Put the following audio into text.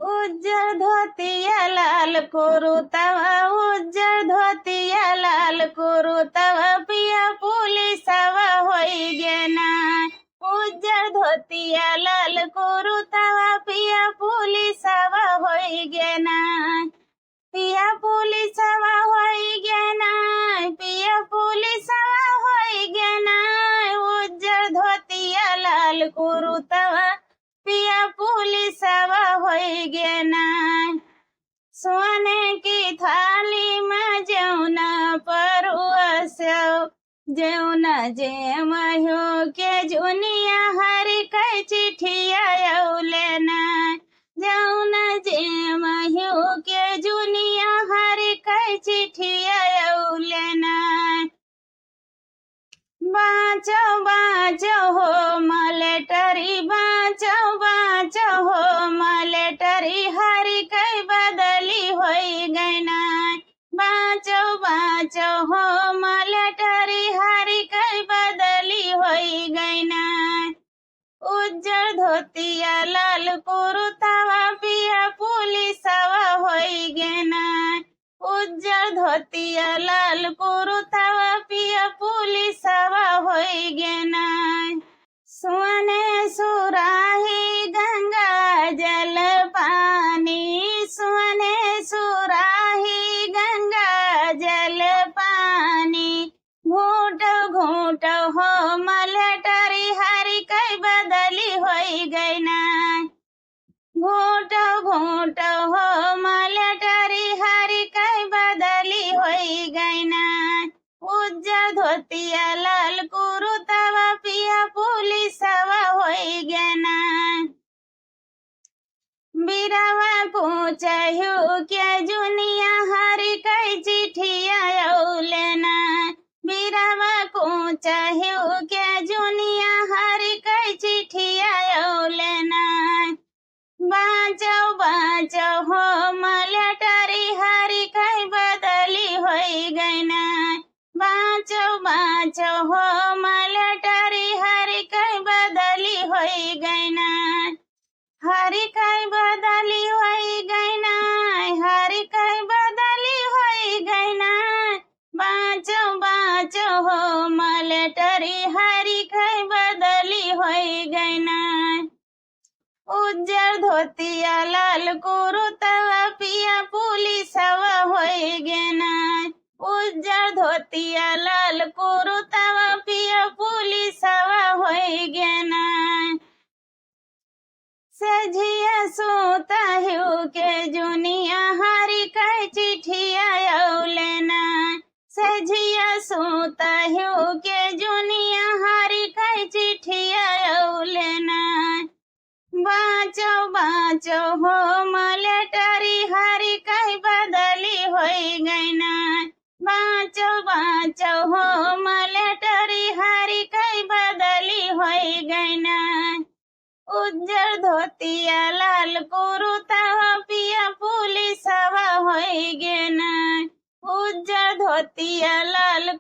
उज्जर धोतिया लाल कुरुतवा, उज्जर धोतिया लाल कुरुतवा, पिया पुलिसवा होई गेना। उज्जर धोतिया लाल कुरुतवा, पिया पुलिसवा होई गेना। पिया पुलिसवा होई गेना, पिया पुलिसवा होई गेना। उज्जर धोतिया लाल कुरुतवा, पिया पुलिसवा होई गेना। सोने की थाली में जेवना परोसो, जेवना जे मयो के जुनिया हरि कई चिठिया लेना। जेवना जे मयो के जुनिया हरि कई चिठिया लेना। बाँचो बाँचो हो मलेटरी, बाँचो बाँचो हो मलेटरी, हरि कई बदली होई गैना। बाँचो बाँचो हो मलेटरी, हरि कई बदली होई गैना। उज्जर धोतिया लाल कुरुतवा, पिया पुलिसवा होई गेना। उज्जर धोतिया लाल कुरुतवा, पिया पुलिसवा होई गेना। सोने सुराही गंगा जल पानी, सोने सुराही गंगा जल पानी। घूट घूट हो मलेटरी, हरि कई बदली होई गैना। घूट घूट हो मलेटरी, हरि कई बदली होई गैना। उज्जर धोतिया लाल कुरुतवा, पिया पुलिसवा होई गेना। बिरवा पूछहु के जुनिया हरि कई चिठिया लेना। बिरवा पूछहु के जुनिया हरि कई चिठिया लेना। बाँचो बाँचो हो मलेटरी, हरि कई बदली होई गैना। बाँचो बाँचो हो मलेटरी, हरि कई बदली होई गैना। हरि कई बदली होई गैना, हरि कई बदली होई गैना। बाँचो बाँचो हो मलेटरी, हरि कई बदली होई गैना। उज्जर धोतिया लाल कुरुतवा, पिया पुलिसवा होई गेना। उज्जर धोतिया लाल कुरुतवा, पिया पुलिसवा होई गेना। सजिया सुतहु के जुनिया हरि कई चिठिया लेना। सजिया सुतहु के जुनिया हरि कई चिठिया लेना। बाँचो बाँचो हो मलेटरी, हरि कई बदली होई गैना। बाँचो बाँचो हो मलेटरी, हरि कई बदली होई गैना। उज्जर धोतिया लाल कुरुतवा, पिया पुलिसवा होई गेना। उज्जर धोतिया लाल